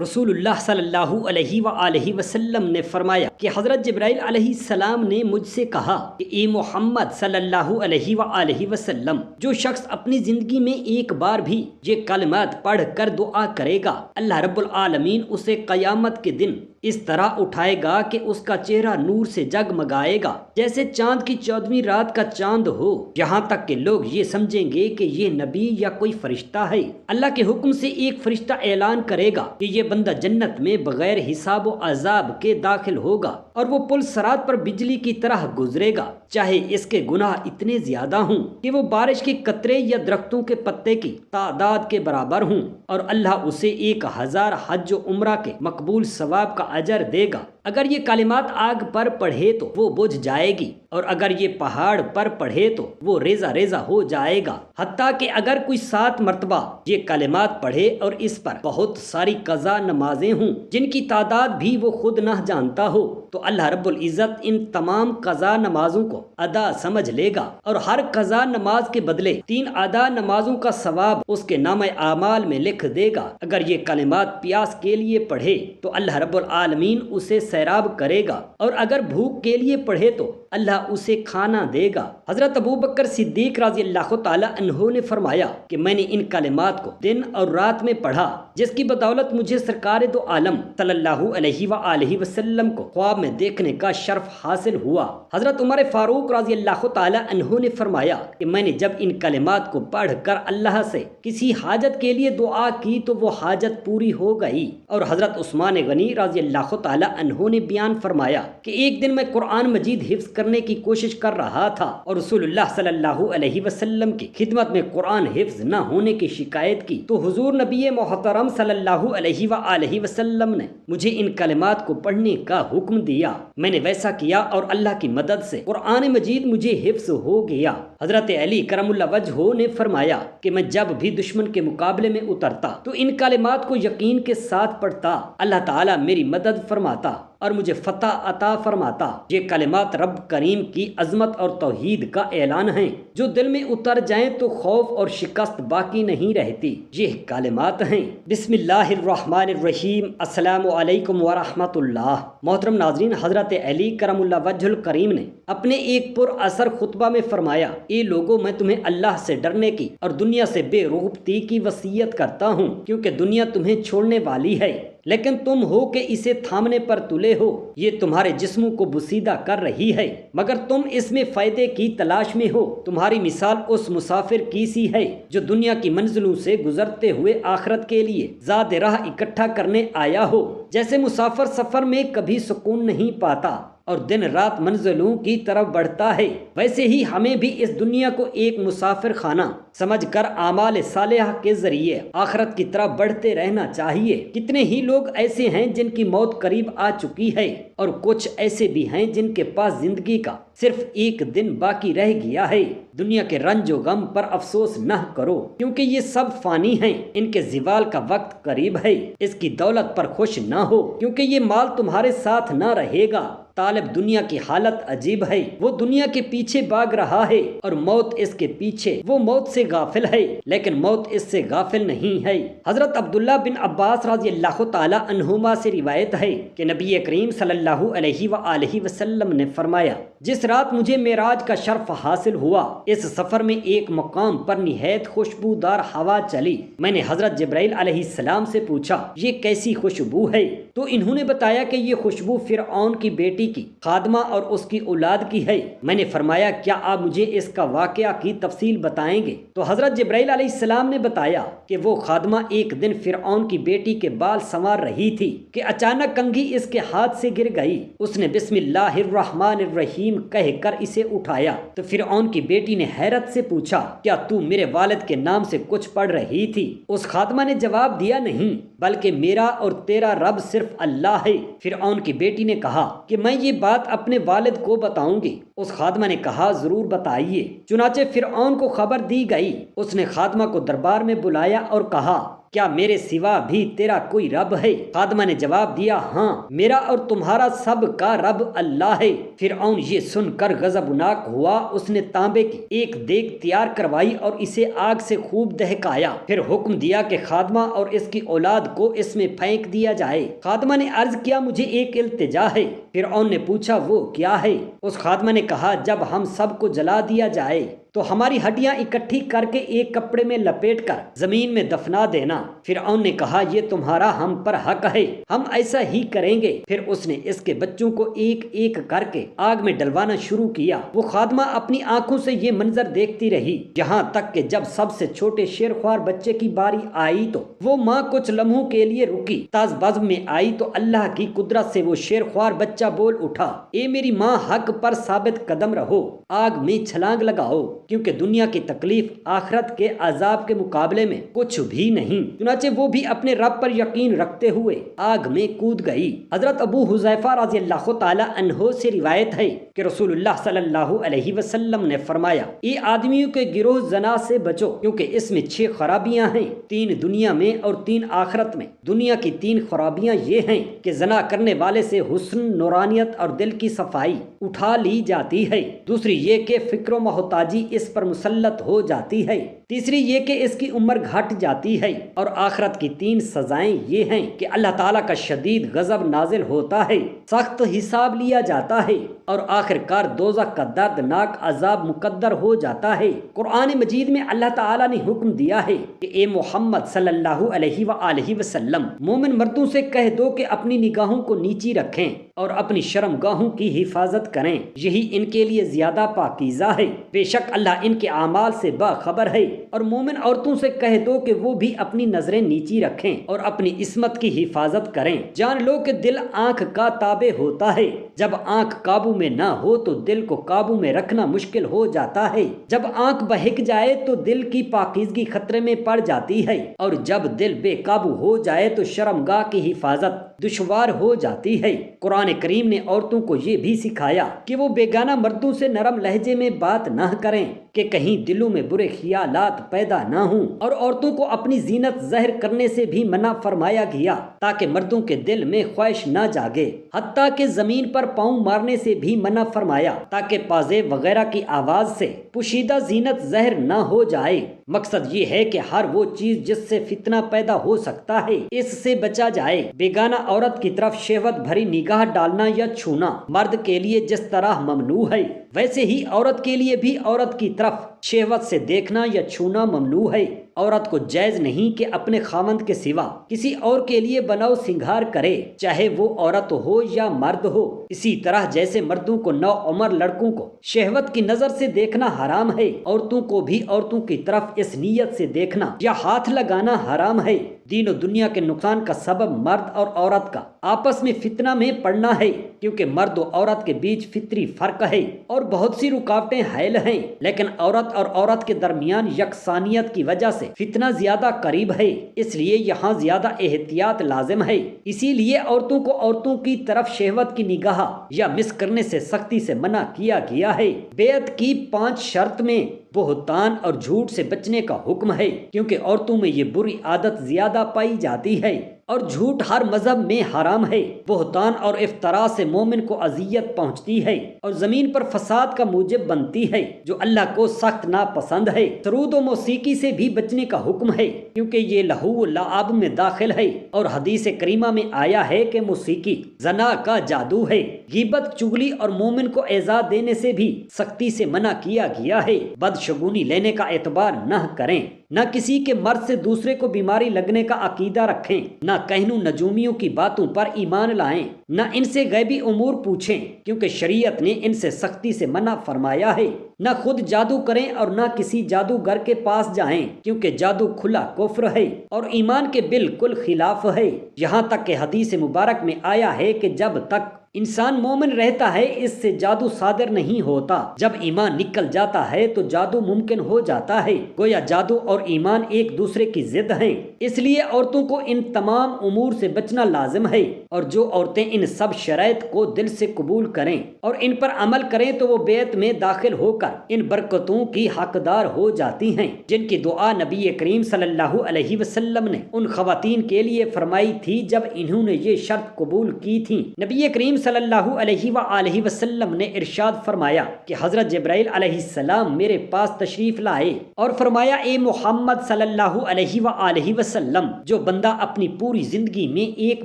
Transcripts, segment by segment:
رسول اللہ صلی اللہ علیہ وآلہ وسلم نے فرمایا کہ حضرت جبرائیل علیہ السلام نے مجھ سے کہا کہ اے محمد صلی اللہ علیہ وآلہ وسلم، جو شخص اپنی زندگی میں ایک بار بھی یہ کلمات پڑھ کر دعا کرے گا، اللہ رب العالمین اسے قیامت کے دن اس طرح اٹھائے گا کہ اس کا چہرہ نور سے جگمگائے گا جیسے چاند کی 14ویں رات کا چاند ہو، یہاں تک کہ لوگ یہ سمجھیں گے کہ یہ نبی یا کوئی فرشتہ ہے۔ اللہ کے حکم سے ایک فرشتہ اعلان کرے گا کہ یہ بندہ جنت میں بغیر حساب و عذاب کے داخل ہوگا اور وہ پل صراط پر بجلی کی طرح گزرے گا، چاہے اس کے گناہ اتنے زیادہ ہوں کہ وہ بارش کے قطرے یا درختوں کے پتے کی تعداد کے برابر ہوں، اور اللہ اسے 1000 حج و عمرہ کے مقبول ثواب کا اجر دے گا۔ اگر یہ کلمات آگ پر پڑھے تو وہ بجھ جائے گی، اور اگر یہ پہاڑ پر پڑھے تو وہ ریزہ ریزہ ہو جائے گا، حتیٰ کہ اگر کوئی 7 مرتبہ یہ کلمات پڑھے اور اس پر بہت ساری قضا نمازیں ہوں جن کی تعداد بھی وہ خود نہ جانتا ہو، تو اللہ رب العزت ان تمام قضا نمازوں کو ادا سمجھ لے گا، اور ہر قضا نماز کے بدلے 3 ادا نمازوں کا ثواب اس کے نامہ اعمال میں لکھ دے گا۔ اگر یہ کلمات پیاس کے لیے پڑھے تو اللہ رب العالمین اسے سیراب کرے گا، اور اگر بھوک کے لیے پڑھے تو اللہ اسے کھانا دے گا۔ حضرت ابوبکر صدیق رضی اللہ تعالی عنہ نے فرمایا کہ میں نے ان کلمات کو دن اور رات میں پڑھا، جس کی بدولت مجھے سرکار دو عالم صلی اللہ علیہ وآلہ وسلم کو خواب میں دیکھنے کا شرف حاصل ہوا۔ حضرت عمر فاروق رضی اللہ تعالی عنہ نے فرمایا کہ میں نے جب ان کلمات کو پڑھ کر اللہ سے کسی حاجت کے لیے دعا کی تو وہ حاجت پوری ہو گئی۔ اور حضرت عثمان غنی رضی اللہ تعالی عنہ نے بیان فرمایا کہ ایک دن میں قرآن مجید حفظ کرنے کی کوشش کر رہا تھا اور رسول اللہ صلی اللہ علیہ وسلم کی خدمت میں قرآن حفظ نہ ہونے کی شکایت کی، تو حضور نبی محترم صلی اللہ علیہ وآلہ وسلم نے مجھے ان کلمات کو پڑھنے کا حکم دیا۔ میں نے ویسا کیا اور اللہ کی مدد سے قرآن مجید مجھے حفظ ہو گیا۔ حضرت علی کرم اللہ وجہہ نے فرمایا کہ میں جب بھی دشمن کے مقابلے میں اترتا تو ان کلمات کو یقین کے ساتھ پڑھتا، اللہ تعالیٰ میری مدد فرماتا اور مجھے فتح عطا فرماتا۔ یہ کلمات رب کریم کی عظمت اور توحید کا اعلان ہیں، جو دل میں اتر جائیں تو خوف اور شکست باقی نہیں رہتی۔ یہ کلمات ہیں: بسم اللہ الرحمن الرحیم، السلام علیکم ورحمۃ اللہ۔ محترم ناظرین، حضرت علی کرم اللہ وجہ الکریم نے اپنے ایک پر اثر خطبہ میں فرمایا، اے لوگو، میں تمہیں اللہ سے ڈرنے کی اور دنیا سے بے رغبتی کی وصیت کرتا ہوں، کیونکہ دنیا تمہیں چھوڑنے والی ہے، لیکن تم ہو کہ اسے تھامنے پر تلے ہو۔ یہ تمہارے جسموں کو بسیدہ کر رہی ہے، مگر تم اس میں فائدے کی تلاش میں ہو۔ تمہاری مثال اس مسافر کی سی ہے جو دنیا کی منزلوں سے گزرتے ہوئے آخرت کے لیے زاد راہ اکٹھا کرنے آیا ہو۔ جیسے مسافر سفر میں کبھی سکون نہیں پاتا اور دن رات منزلوں کی طرف بڑھتا ہے، ویسے ہی ہمیں بھی اس دنیا کو ایک مسافر خانہ سمجھ کر اعمال صالحہ کے ذریعے آخرت کی طرف بڑھتے رہنا چاہیے۔ کتنے ہی لوگ ایسے ہیں جن کی موت قریب آ چکی ہے، اور کچھ ایسے بھی ہیں جن کے پاس زندگی کا صرف ایک دن باقی رہ گیا ہے۔ دنیا کے رنج و غم پر افسوس نہ کرو، کیونکہ یہ سب فانی ہیں، ان کے زوال کا وقت قریب ہے۔ اس کی دولت پر خوش نہ ہو، کیونکہ یہ مال تمہارے ساتھ نہ رہے گا۔ طالب دنیا کی حالت عجیب ہے، وہ دنیا کے پیچھے بھاگ رہا ہے اور موت اس کے پیچھے۔ وہ موت سے غافل ہے، لیکن موت اس سے غافل نہیں ہے۔ حضرت عبداللہ بن عباس رضی اللہ تعالی عنہما سے روایت ہے کہ نبی کریم صلی اللہ علیہ وآلہ وسلم نے فرمایا، جس رات مجھے معراج کا شرف حاصل ہوا، اس سفر میں ایک مقام پر نہایت خوشبودار ہوا چلی۔ میں نے حضرت جبرائیل علیہ السلام سے پوچھا، یہ کیسی خوشبو ہے؟ تو انہوں نے بتایا کہ یہ خوشبو فرعون کی بیٹی کی خادمہ اور اس کی اولاد کی ہے۔ میں نے فرمایا، کیا آپ مجھے اس کا واقعہ کی تفصیل بتائیں گے؟ تو حضرت جبرائیل علیہ السلام نے بتایا کہ وہ خادمہ ایک دن فرعون کی بیٹی کے بال سنوار رہی تھی کہ اچانک کنگھی اس کے ہاتھ سے گر گئی۔ اس نے بسم اللہ الرحمن الرحیم کہہ کر اسے اٹھایا تو فرعون کی بیٹی نے حیرت سے پوچھا، کیا تو میرے والد کے نام سے کچھ پڑھ رہی تھی؟ اس خادمہ نے جواب دیا، نہیں، بلکہ میرا اور تیرا رب صرف اللہ ہے۔ فرعون کی بیٹی نے کہا کہ میں یہ بات اپنے والد کو بتاؤں گی۔ اس خادمہ نے کہا، ضرور بتائیے۔ چنانچہ فرعون کو خبر دی گئی۔ اس نے خادمہ کو دربار میں بلایا اور کہا، کیا میرے سوا بھی تیرا کوئی رب ہے؟ خادمہ نے جواب دیا ہاں، میرا اور تمہارا سب کا رب اللہ ہے۔ فرعون یہ سن کر غضبناک ہوا، اس نے تانبے کی ایک دیگ تیار کروائی اور اسے آگ سے خوب دہکایا، پھر حکم دیا کہ خادمہ اور اس کی اولاد کو اس میں پھینک دیا جائے۔ خادمہ نے عرض کیا مجھے ایک التجا ہے۔ فرعون نے پوچھا وہ کیا ہے؟ اس خادمہ نے کہا جب ہم سب کو جلا دیا جائے تو ہماری ہڈیاں اکٹھی کر کے ایک کپڑے میں لپیٹ کر زمین میں دفنا دینا۔ فرعون نے کہا یہ تمہارا ہم پر حق ہے، ہم ایسا ہی کریں گے۔ پھر اس نے اس کے بچوں کو ایک ایک کر کے آگ میں ڈلوانا شروع کیا۔ وہ خادمہ اپنی آنکھوں سے یہ منظر دیکھتی رہی، یہاں تک کہ جب سب سے چھوٹے شیرخوار بچے کی باری آئی تو وہ ماں کچھ لمحوں کے لیے رکی۔ تاز بزم میں آئی تو اللہ کی قدرت سے وہ شیرخوار بچہ بول اٹھا، اے میری ماں حق پر ثابت قدم رہو، آگ میں چھلانگ لگاؤ، کیونکہ دنیا کی تکلیف آخرت کے عذاب کے مقابلے میں کچھ بھی نہیں۔ چنانچہ وہ بھی اپنے رب پر یقین رکھتے ہوئے آگ میں کود گئی۔ حضرت ابو حذیفہ رضی اللہ تعالی عنہ سے روایت ہے کہ رسول اللہ صلی اللہ علیہ وسلم نے فرمایا، اے آدمیوں کے گروہ زنا سے بچو، کیونکہ اس میں 6 خرابیاں ہیں، 3 دنیا میں اور 3 آخرت میں۔ دنیا کی 3 خرابیاں یہ ہیں کہ زنا کرنے والے سے حسن، نورانیت اور دل کی صفائی اٹھا لی جاتی ہے۔ دوسری یہ کہ فکر و محتاجی اس پر مسلط ہو جاتی ہے۔ تیسری یہ کہ اس کی عمر گھٹ جاتی ہے۔ اور آخرت کی 3 سزائیں یہ ہیں کہ اللہ تعالیٰ کا شدید غضب نازل ہوتا ہے، سخت حساب لیا جاتا ہے اور آخر کار دوزخ کا دردناک عذاب مقدر ہو جاتا ہے۔ قرآن مجید میں اللہ تعالیٰ نے حکم دیا ہے کہ اے محمد صلی اللہ علیہ وآلہ وسلم مومن مردوں سے کہہ دو کہ اپنی نگاہوں کو نیچی رکھیں اور اپنی شرم گاہوں کی حفاظت کریں، یہی ان کے لیے زیادہ پاکیزہ ہے۔ بے شک اللہ ان کے اعمال سے باخبر ہے۔ اور مومن عورتوں سے کہہ دو کہ وہ بھی اپنی نظریں نیچی رکھیں اور اپنی عصمت کی حفاظت کریں۔ جان لو کہ دل آنکھ کا تابع ہوتا ہے، جب آنکھ قابو میں نہ ہو تو دل کو قابو میں رکھنا مشکل ہو جاتا ہے، جب آنکھ بہک جائے تو دل کی پاکیزگی خطرے میں پڑ جاتی ہے، اور جب دل بے قابو ہو جائے تو شرمگاہ کی حفاظت دشوار ہو جاتی ہے۔ قرآن کریم نے عورتوں کو یہ بھی سکھایا کہ وہ بیگانہ مردوں سے نرم لہجے میں بات نہ کریں کہ کہیں دلوں میں برے خیالات پیدا نہ ہوں، اور عورتوں کو اپنی زینت ظاہر کرنے سے بھی منع فرمایا گیا تاکہ مردوں کے دل میں خواہش نہ جاگے، حتیٰ کہ زمین پر پاؤں مارنے سے بھی منع فرمایا تاکہ پازیب وغیرہ کی آواز سے پوشیدہ زینت ظاہر نہ ہو جائے۔ مقصد یہ ہے کہ ہر وہ چیز جس سے فتنہ پیدا ہو سکتا ہے اس سے بچا جائے۔ بیگانہ عورت کی طرف شہوت بھری نگاہ ڈالنا یا چھونا مرد کے لیے جس طرح ممنوع ہے، ویسے ہی عورت کے لیے بھی عورت کی طرف شہوت سے دیکھنا یا چھونا ممنوع ہے۔ عورت کو جائز نہیں کہ اپنے خاوند کے سوا کسی اور کے لیے بناؤ سنگھار کرے، چاہے وہ عورت ہو یا مرد ہو۔ اسی طرح جیسے مردوں کو نوعمر لڑکوں کو شہوت کی نظر سے دیکھنا حرام ہے، عورتوں کو بھی عورتوں کی طرف اس نیت سے دیکھنا یا ہاتھ لگانا حرام ہے۔ دین و دنیا کے نقصان کا سبب مرد اور عورت کا آپس میں فتنہ میں پڑنا ہے، کیونکہ مرد و عورت کے بیچ فطری فرق ہے اور بہت سی رکاوٹیں حائل ہیں، لیکن عورت اور عورت کے درمیان یکسانیت کی وجہ سے فتنہ زیادہ قریب ہے، اس لیے یہاں زیادہ احتیاط لازم ہے۔ اسی لیے عورتوں کو عورتوں کی طرف شہوت کی نگاہ یا مس کرنے سے سختی سے منع کیا گیا ہے۔ بیعت کی 5 شرط میں بہتان اور جھوٹ سے بچنے کا حکم ہے، کیونکہ عورتوں میں یہ بری عادت زیادہ پائی جاتی ہے اور جھوٹ ہر مذہب میں حرام ہے۔ بہتان اور افتراء سے مومن کو اذیت پہنچتی ہے اور زمین پر فساد کا موجب بنتی ہے، جو اللہ کو سخت ناپسند ہے۔ سرود و موسیقی سے بھی بچنے کا حکم ہے، کیونکہ یہ لہو و لعب میں داخل ہے، اور حدیث کریمہ میں آیا ہے کہ موسیقی زنا کا جادو ہے۔ غیبت، چغلی اور مومن کو ایذا دینے سے بھی سختی سے منع کیا گیا ہے۔ بدشگونی لینے کا اعتبار نہ کریں، نہ کسی کے مرض سے دوسرے کو بیماری لگنے کا عقیدہ رکھیں، نہ کہنوں نجومیوں کی باتوں پر ایمان لائیں، نہ ان سے غیبی امور پوچھیں، کیونکہ شریعت نے ان سے سختی سے منع فرمایا ہے۔ نہ خود جادو کریں اور نہ کسی جادوگر کے پاس جائیں، کیونکہ جادو کھلا کفر ہے اور ایمان کے بالکل خلاف ہے۔ یہاں تک کہ حدیث مبارک میں آیا ہے کہ جب تک انسان مومن رہتا ہے اس سے جادو صادر نہیں ہوتا، جب ایمان نکل جاتا ہے تو جادو ممکن ہو جاتا ہے۔ گویا جادو اور ایمان ایک دوسرے کی ضد ہیں، اس لیے عورتوں کو ان تمام امور سے بچنا لازم ہے، اور جو عورتیں ان سب شرائط کو دل سے قبول کریں اور ان پر عمل کریں تو وہ بیعت میں داخل ہو کر کر ان برکتوں کی حقدار ہو جاتی ہیں جن کی دعا نبی کریم صلی اللہ علیہ وسلم نے ان خواتین کے لیے فرمائی تھی جب انہوں نے یہ شرط قبول کی تھی۔ نبی کریم صلی اللہ علیہ وآلہ وسلم نے ارشاد فرمایا کہ حضرت جبرائیل علیہ السلام میرے پاس تشریف لائے اور فرمایا اے محمد صلی اللہ علیہ وآلہ وسلم، جو بندہ اپنی پوری زندگی میں ایک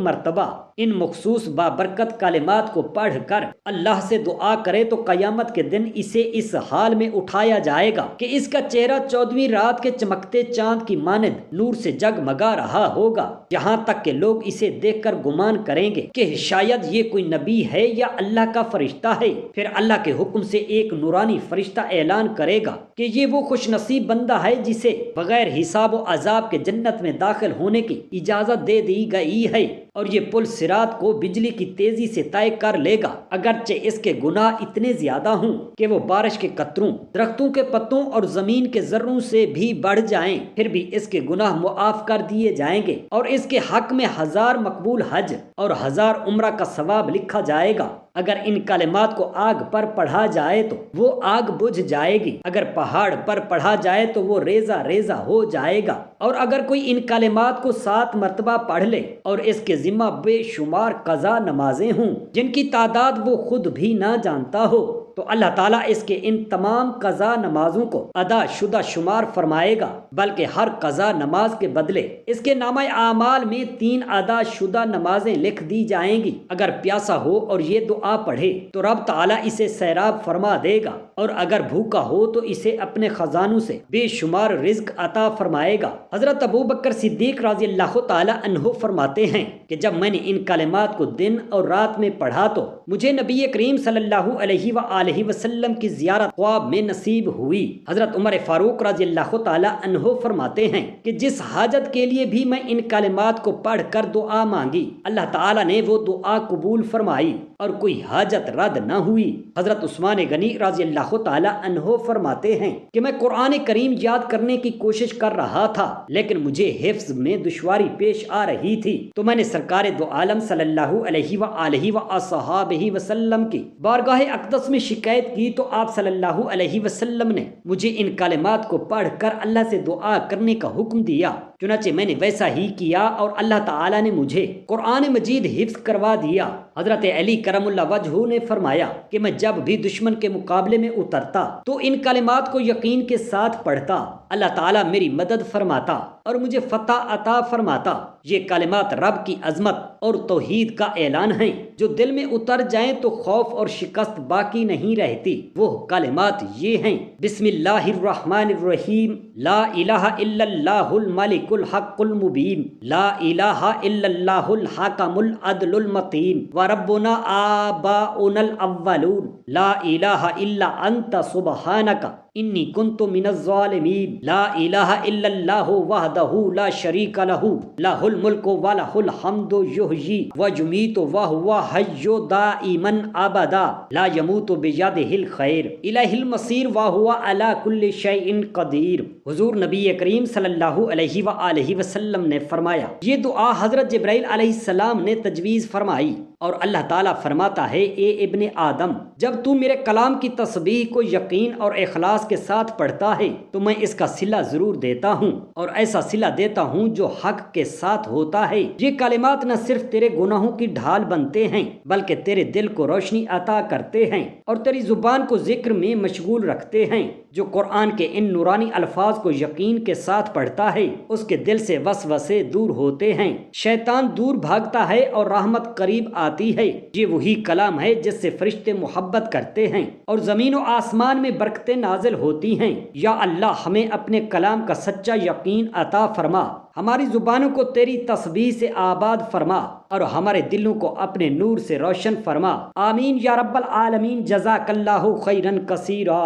مرتبہ ان مخصوص بابرکت کلمات کو پڑھ کر اللہ سے دعا کرے تو قیامت کے دن اسے اس حال میں اٹھایا جائے گا کہ اس کا چہرہ 14ویں رات کے چمکتے چاند کی مانند نور سے جگمگا رہا ہوگا، یہاں تک کہ لوگ اسے دیکھ کر گمان کریں گے کہ شاید یہ کوئی نبی ہے یا اللہ کا فرشتہ ہے۔ پھر اللہ کے حکم سے ایک نورانی فرشتہ اعلان کرے گا کہ یہ وہ خوش نصیب بندہ ہے جسے بغیر حساب و عذاب کے جنت میں داخل ہونے کی اجازت دے دی گئی ہے، اور یہ پل صراط کو بجلی کی تیزی سے طے کر لے گا، اگرچہ اس کے گناہ اتنے زیادہ ہوں کہ وہ بارش کے قطروں، درختوں کے پتوں اور زمین کے ذروں سے بھی بڑھ جائیں، پھر بھی اس کے گناہ معاف کر دیے جائیں گے اور اس کے حق میں 1000 مقبول حج اور 1000 عمرہ کا ثواب لکھا جائے گا۔ اگر ان کلمات کو آگ پر پڑھا جائے تو وہ آگ بجھ جائے گی، اگر پہاڑ پر پڑھا جائے تو وہ ریزہ ریزہ ہو جائے گا، اور اگر کوئی ان کلمات کو 7 مرتبہ پڑھ لے اور اس کے ذمہ بے شمار قضا نمازیں ہوں جن کی تعداد وہ خود بھی نہ جانتا ہو، تو اللہ تعالیٰ اس کے ان تمام قضا نمازوں کو ادا شدہ شمار فرمائے گا، بلکہ ہر قضا نماز کے بدلے اس کے نامہ اعمال میں 3 ادا شدہ نمازیں لکھ دی جائیں گی۔ اگر پیاسا ہو اور یہ دعا پڑھے تو رب تعالیٰ اسے سیراب فرما دے گا، اور اگر بھوکا ہو تو اسے اپنے خزانوں سے بے شمار رزق عطا فرمائے گا۔ حضرت ابوبکر صدیق رضی اللہ تعالیٰ عنہ فرماتے ہیں کہ جب میں نے ان کلمات کو دن اور رات میں پڑھا تو مجھے نبی کریم صلی اللہ علیہ وآلہ وسلم کی زیارت خواب میں نصیب ہوئی۔ حضرت عمر فاروق رضی اللہ تعالیٰ عنہ فرماتے ہیں کہ جس حاجت کے لیے بھی میں ان کلمات کو پڑھ کر دعا مانگی، اللہ تعالیٰ نے وہ دعا قبول فرمائی اور کوئی حاجت رد نہ ہوئی۔ حضرت عثمان غنی رضی اللہ تعالیٰ عنہ فرماتے ہیں کہ میں قرآن کریم یاد کرنے کی کوشش کر رہا تھا، لیکن مجھے حفظ میں دشواری پیش آ رہی تھی، تو میں نے سرکار دو عالم صلی اللہ علیہ وآلہ وصحبہ وسلم کی بارگاہ اقدس میں شکایت کی تو آپ صلی اللہ علیہ وسلم نے مجھے ان کلمات کو پڑھ کر اللہ سے دعا کرنے کا حکم دیا۔ چنانچہ میں نے ویسا ہی کیا اور اللہ تعالیٰ نے مجھے قرآن مجید حفظ کروا دیا۔ حضرت علی کرم اللہ وجہہ نے فرمایا کہ میں جب بھی دشمن کے مقابلے میں اترتا تو ان کلمات کو یقین کے ساتھ پڑھتا، اللہ تعالیٰ میری مدد فرماتا اور مجھے فتح عطا فرماتا۔ یہ کلمات رب کی عظمت اور توحید کا اعلان ہیں، جو دل میں اتر جائیں تو خوف اور شکست باقی نہیں رہتی۔ وہ کلمات یہ ہیں: بسم اللہ الرحمن الرحیم، لا الہ الا اللہ الملک الحق المبین، لا الہ الا اللہ الحکم العدل المتین، وربنا آباؤنا الاولون، لا الہ الا انت سبحانک انی کنت من الظالمین، لا الہ الا اللہ وحدہ لا شریک لہ، لہ الملک ولہ الحمد یحیی ویمیت وہو حی دائما ابدا، لا یموت بیدہ الخیر، الیہ المصیر وہو علی کل شیء قدیر۔ حضور نبی کریم صلی اللہ علیہ وآلہ وسلم نے فرمایا، یہ دعا حضرت جبرائیل علیہ السلام نے تجویز فرمائی، اور اللہ تعالیٰ فرماتا ہے، اے ابن آدم، جب تو میرے کلام کی تسبیح کو یقین اور اخلاص کے ساتھ پڑھتا ہے تو میں اس کا صلہ ضرور دیتا ہوں، اور ایسا صلہ دیتا ہوں جو حق کے ساتھ ہوتا ہے۔ یہ کلمات نہ صرف تیرے گناہوں کی ڈھال بنتے ہیں بلکہ تیرے دل کو روشنی عطا کرتے ہیں اور تیری زبان کو ذکر میں مشغول رکھتے ہیں۔ جو قرآن کے ان نورانی الفاظ کو یقین کے ساتھ پڑھتا ہے اس کے دل سے وسوسے دور ہوتے ہیں، شیطان دور بھاگتا ہے اور رحمت قریب آتی ہے۔ یہ وہی کلام ہے جس سے فرشتے محبت کرتے ہیں اور زمین و آسمان میں برکتیں نازل ہوتی ہیں۔ یا اللہ، ہمیں اپنے کلام کا سچا یقین عطا فرما، ہماری زبانوں کو تیری تسبیح سے آباد فرما اور ہمارے دلوں کو اپنے نور سے روشن فرما۔ آمین یا رب العالمین۔ جزاک اللہ خیرا کثیرا۔